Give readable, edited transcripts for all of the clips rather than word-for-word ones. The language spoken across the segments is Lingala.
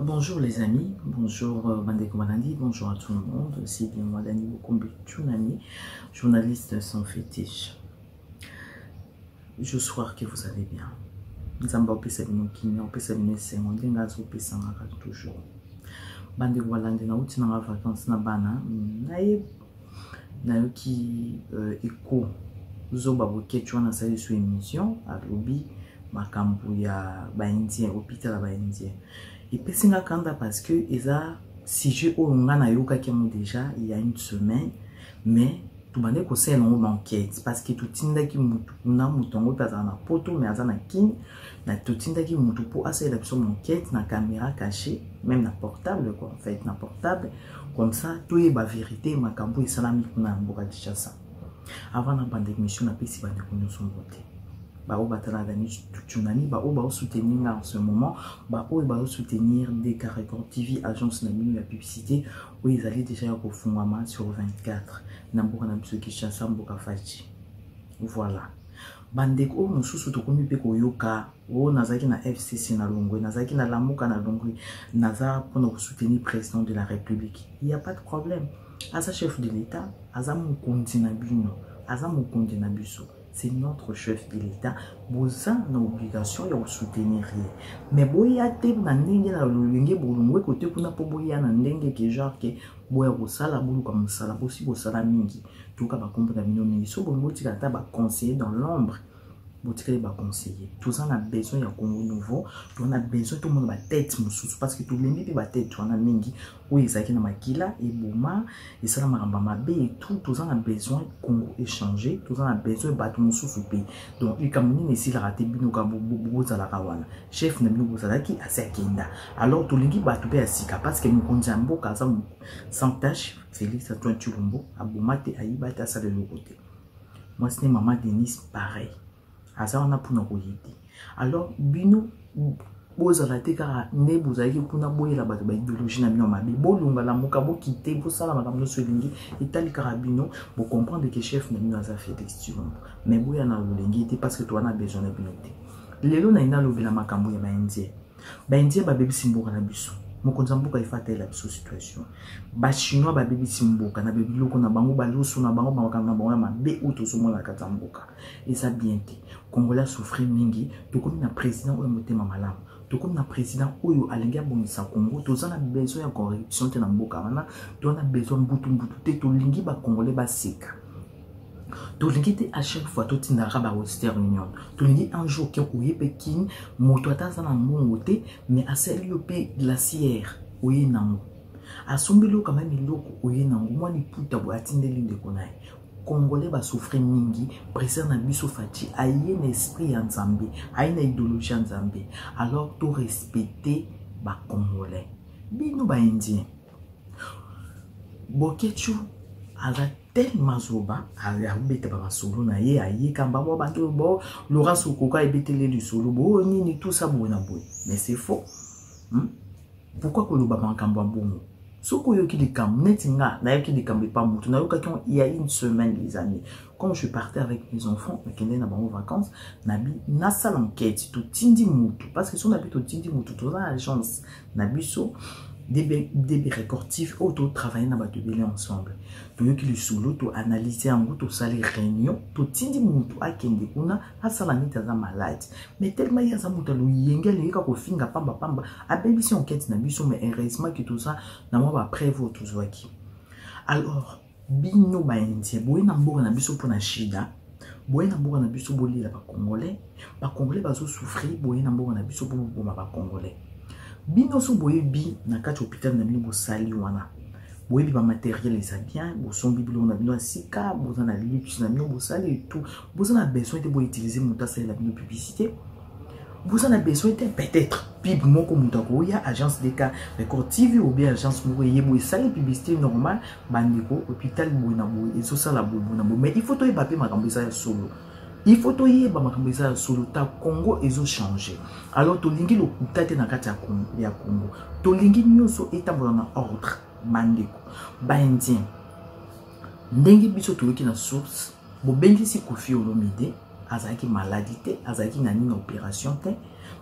Bonjour les amis, bonjour Bandeko Malandi, bonjour à tout le monde, c'est bien moi Dani Bokombe Tchounani, journaliste sans fétiche. Je souhaite que vous allez bien. Nzamba opesa bino kinya, opesa bino esengo, ndengazo opesa ngaka toujours. Bandeko Malandi na uti na vacances na bana, na yoki eko zoba boketchwa na sali su émission à lobby makambu ya ba indien, hôpital ba indien. Et puis c'est parce que eza sujet au ngana yoka qui mo déjà il y a une semaine, mais tout bande ko c'est longue enquête parce que tout tinda ki mutu na mutongo taza na poto mais azana kin na tout tinda ki mutu pour essayer la petite enquête na caméra cachée même na portable quoi en fait na portable comme ça tout est ba vérité makambu isalami na mboka Kinshasa avant na bande émission na pesi bande ko nous son voté. Bao batala Dani Tchounani, bao soutenir en ce moment, bao soutenir DK Record TV, agence de la publicité, où ils allaient déjà au fondement sur 24. Namboka Namsu Kinshasa, Mboka Faji. Voilà. Bandeko, nous sous-soutenons Peko Yoka, ou Nazaki na FCC na Longwe, Nazaki na Lamoka na Longwe, Naza pour nous soutenir président de la République. Il n'y a pas de problème. Asa chef de l'État, Asa Moukondi Nabino, Asa Moukondi Nabiso. C'est notre chef de l'État. Boza na obligation ya soutenir. Mais boya te na ndenge na lolenge bolungwe côté kuna po boya na ndenge ke genre ke boya bosala bulu comme sala bosi bosala mingi. Tuka ba comprendre bino mingi so bongo tika ta ba conseiller dans l'ombre. Botikele ba conseiller. Tout ça on a besoin ya Congo nouveau. On a besoin tout le monde ba tête mususu parce que tout le monde ba tête on a mingi. Oui, ça qui na makila et boma et ça na maramba mabe et tout ça on a besoin Congo échanger, tout ça on a besoin ba tout mususu pays. Donc il kamuni ne si la raté bino ka bobo za la kawana. Chef na bino bozala ki asekenda. Alors tout lingi ba tout pe asika parce que nous konjambo ka sans tâche Félix Antoine Tshilombo aboma te ayiba ta ça de l'autre côté. Moi c'est maman Denise pareil. Asa on a pour nous koyiti. Alors bino bozala te kara ne bozaki kuna boye la bato ba idéologie na bino mabe bolunga la moka bo kite bo sala makambo so lingi etali karabino bo comprendre que chef na bino aza Félix Tshilombo mais boya na lulengi te parce que toi on a besoin de bino te lelo na ina lobela makambo ya ba indien ba bebi simboka na biso mokonza mboka ifata la biso situation ba chinois ba bebi simboka na bebi loko na bango ba loso na bango makambo na bango mabe oto so mona kata mboka et ça bien te Congolais souffrir mingi to comme na président o motema malamu to comme na président oyo alinga bonisa Congo to za na besoin ya corruption te na mboka wana to na besoin mbutu te to lingi ba Congolais ba seka to lingi te à chaque fois to tindara ba Western Union to lingi un jour ke oye Pekin moto ataza na mbongo te mais a seli pe glaciaire oye nango asombelo quand même iloko oye nango moi ni puta bo atindeli ndeko naye Congolais ba souffrir mingi, président na biso fati, aïe un esprit en Zambie, aïe une idéologie en Zambie. Alors tout respecter ba Congolais. Bino ba indien. Bokechu ala tellement zoba, ala bete ba solo na ye aïe kamba bo bantu bo Laurent Sokoka e betele le solo bo ni tout ça bo na boy. Mais c'est faux. Pourquoi que le ba kamba bongo? Soko yoki de kam netinga na yoki de kam pas mutu na yoka il y a une semaine les amis quand je partais avec mes enfants mais kende na bango vacances nabi na salle enquête tout tindi mutu parce que si on habite au tindi mutu to na agence na biso des récortifs auto travailler na bato belé ensemble to yoki le solo to analyser en to sali réunion to tindi mutu akende kuna asala nita za malade mais tellement ya za mutu lo yengele ka ko finga pamba abebi si enquête na biso mais heureusement que tout ça na moi ba prévo tout zwaki alors bino ba indien boye na mboka na biso pona shida boye na mboka na biso bolila ba congolais bazo souffrir boye na mboka na biso po boma ba congolais bino so boye bi na kati hôpital na bino bo sali wana boye bi ba matériel eza bien bo sombi bilo na bino sika bo na luxe na bino bo sali et tout bo na besoin de bo utiliser muta sali la bino publicité vous en avez besoin peut-être pib moko mutako ya agence de cas record TV ou bien agence moko yebo sali publicité normale bandiko hôpital boina boy et so sala boina mais il faut to yeba pe makambo ça solo il faut to yeba makambo ça solo ta Congo ezo changer alors to lingi lo kutate na kati ya Congo to lingi nyoso etambola na ordre bandiko ba indien ndenge biso to yoki na source bo bengi si Koffi Olomide azaki maladie azaki na nini opération te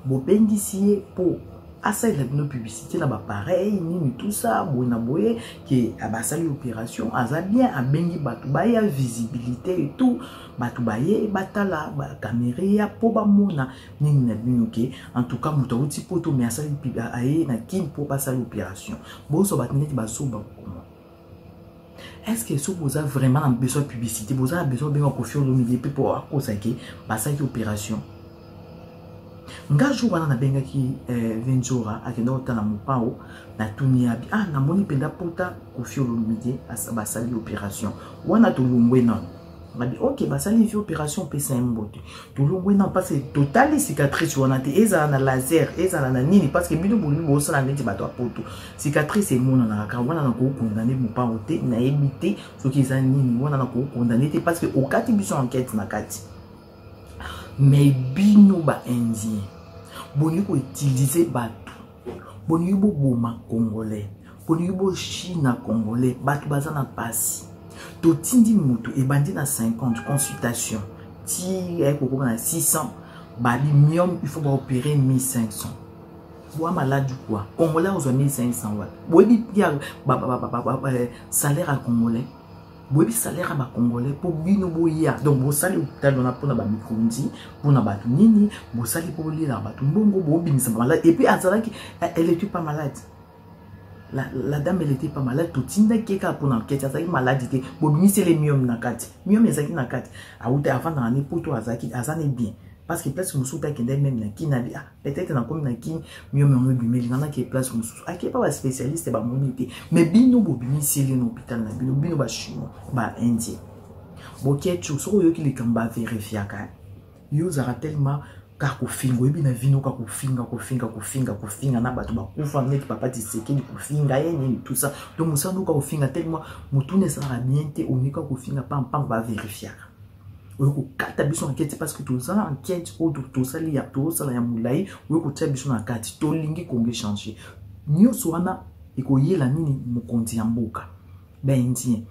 bo bendisi pour asa la bino publicité na ba pareil nini tout ça boina boye que abasali opération aza bien abengi batu baya visibilité et tout batu baye batala ba caméra po ba mona nini na bino ke en tout cas muto uti poto mais asali aye na kin po pasali opération bo so batneti basoba comment. Est-ce que si vous avez vraiment besoin de publicité, vous avez besoin de Koffi Olomide pour causer que opération? Nga jour wana na benga ki Ventura akenda otala mopao na tunia bi na moni penda pota Koffi Olomide basali opération wana to lungwe non ngabi OK basali fi opération pesa mbote to lungwe non parce que total cicatrice wana te eza na laser eza na nini parce que bino bolu bo sala neti bato apoto cicatrice mona na ka wana na ko condamner mopao te na ebité soki eza nini wana na ko condamner te parce que au kati biso enquête na kati mais bino ba indien boni ko utiliser bato boni bo boma congolais boni bo china congolais bato bazana pasi to tindi mutu e bandi na 50 consultation ti ko na 600 bali mium il faut opérer 1500 boa malade quoi congolais aux 1500 wa boni ya salaire à congolais bobi salaire ba congolais pour bino boya donc bo sali hôpital on a pour na ba mikondi pour na ba nini bo sali pour lira ba mbongo bo binisa malade et puis azalaki elle était pas malade la dame elle était pas malade tout tinda keka pour enquête azaki maladie bo binisa les mium na kati mium ezaki na kati a avant dans année pour toi azaki azane bien parce que place musuta kende même na kinabi peut-être na comme na kin mium on bimeli na ke place musuta aki pas spécialiste ba monité mais bino bo binisa les hôpital na bino ba chino ba indien bo ketu so yo ki le kamba vérifier ka yo zara tellement ka ko fingo ebi na vino ka ko finga na bato ba kufa net papa tiseke ni ko finga yeni tout ça donc musa no ka ko finga tellement mutune sera bien te onika ko finga pam ba vérifier ko kata biso enquête parce que tout ça enquête au tout ça li ya tout ça la ya mulai ko tia biso na kati to lingi ko nge changer nyoso wana iko yela nini mukonzi ya mboka ba indien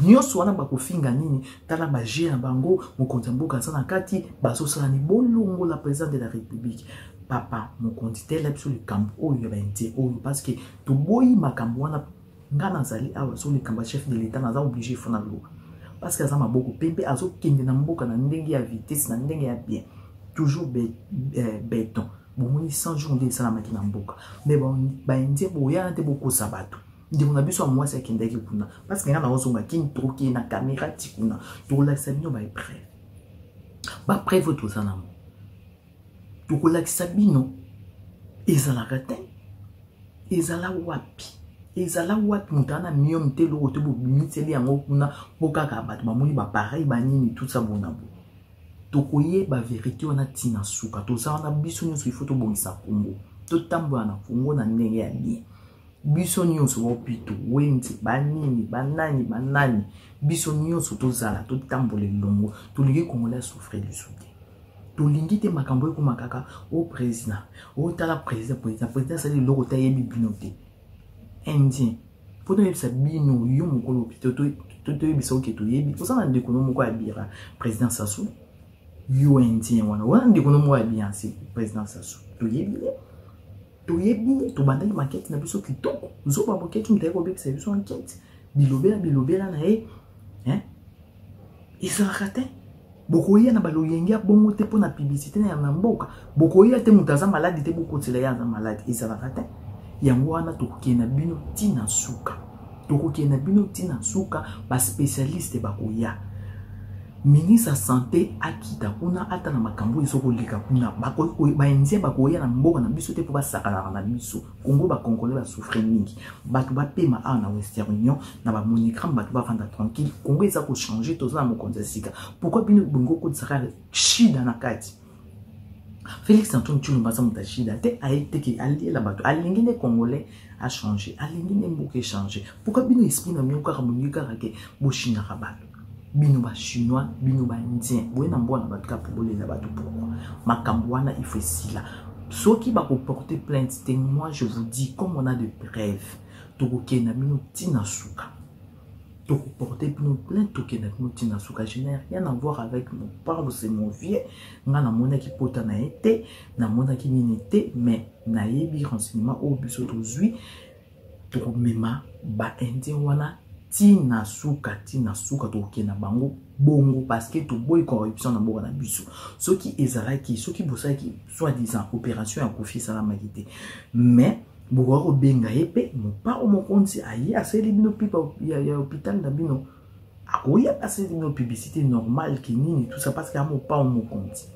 nyoso wana ba ko finga nini tala ba je na bango mukonzi ya mboka sana kati ba so sala ni bolongo la président de la république papa mukonzi tele biso le camp oyo ba indien oyo parce que to boyi makambo wana ngana zali awa so le camp chef de l'état na za obligé fona lo parce que ça m'a beaucoup pempé azo kende na mboka na ndenge ya vitesse na ndenge ya bien toujours béton bon 100 jours de ça la makina mboka mais bon ba indien boya nte boko sabato ndi kuna biso moi c'est kende ki kuna parce que ngana ozonga kin troki na caméra tikuna to la sabino ba preuve tout ça na mo to la sabino ezala kate ezala wapi ezala wapi mutana mium te lo to bo miteli yango kuna bokaka bato bamoni ba pareil ba nini tout ça bonabo to koye ba vérité on a tina suka to ça on a biso nyoso il faut to bongisa Congo to tambola na Congo na ndenge ya bien biso nyoso opito wenti banini banani biso nyoso to zala to tambola longo to lingi Congolais souffrir du soutien to lingi te makambo ko makaka au président au tala président ça le loko tayebi binote indien pour nous ça bino yo mokolo to yebisa oke to yebi pour ça na ndeko no moko abira président Sassou yo indien wana ndeko no moko abia c'est président Sassou to yebi toyebi to bandaki maquette na biso kitoko zoba maquette mutako beka biso enquête bilobela na hein ezalaka te bokoya na baloyengi bongo te pona publicité na mboka bokoya te mutaza malade te bokotela ya na malade ezalaka te yango wana tokokena bino tina suka ba spécialiste bakoya ministre de santé akita kuna ata na makambo isoko lika kuna ba indien bakoya na mboka na biso te po basakala na biso Congo ba congolais ba souffrir mingi batu ba pema a na Western Union na ba monikram batu ba vanda tranquille Congo eza ko changer toza na mokonza sika pourquoi bino bongo ko tsaka shida na kati Félix Antoine Tshilombo muta shida te aite ki ali la batu alingi ne congolais a changer alingi ne mboka changer pourquoi bino esprit na mioka ramonika rake bo china rabatu bino ba chinois bino ba indien boyena mbona batu ka pobolela batu pourquoi makambo wana il faut sila soki ba ko porter plainte te moi je vous dis comme on a de preuves tokokena bino tina suka toko porter bino plainte tokena bino tina suka je n'ai rien à voir avec mon père c'est mon vieux nga na mona ki pota na été na mona ki minité mais na yebi renseignement au biso tozui toko mema ba indien wana tina suka tokena bango bongo parce que to boy corruption na mboka na biso soki ezalaki soki bosaki soi-disant opération ya kofi sala magité mais boko benga yepe mo pa o mokonzi ayi aseli bino pipa ya hôpital na bino akoya aseli bino publicité normale ki nini tout ça parce que mo pa o mokonzi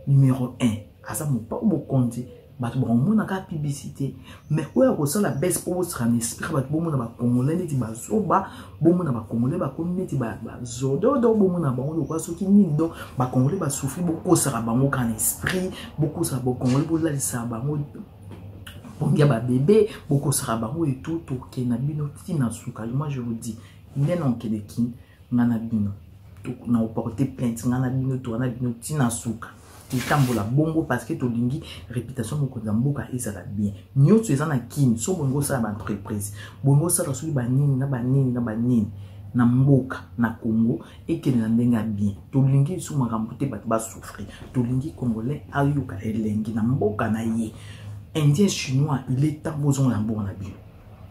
numéro 1 asa mo pa o mokonzi batu ba mona ka publicité mais oya ko sala baisse pour se rendre esprit batu bo mona ba congolais neti ba zoba bo mona ba congolais ba community ba zodo do bo mona ba on ko soki ni do ba congolais ba souffrir beaucoup sera bango kan esprit beaucoup sera ba congolais bo la sa bango bongia ba bébé beaucoup sera bango et tout to na bino tina suka moi je vous dis non que de kin ngana bino to na porter plainte ngana bino to na bino tina suka itambola bongo parce que tolingi réputation moko za mboka ezala bien nyotso ezana kini so bongo sa ba entreprise bongo sa rasuli ba nini na mboka na Congo ekene na ndenga bien tolingi su makambo te batu ba souffrir tolingi congolais ayoka elengi na mboka na ye indien chinois il est temps bozon na mboka na bien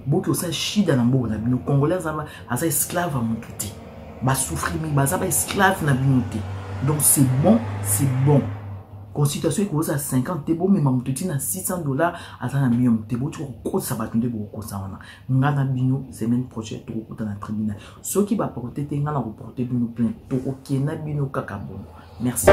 boki sa shida na mboka na bien congolais asa esclave à mututi ba souffrir mi ba za esclave na binuti donc c'est bon consultation qui à 50 tebo mais mamutoti na $600 atana million tebo tu ko sa batunde bo ko sa wana ngana bino semaine prochaine to ko na tribunal ceux qui va porter te ngana ko porter bino plainte to ko kena bino kaka bon merci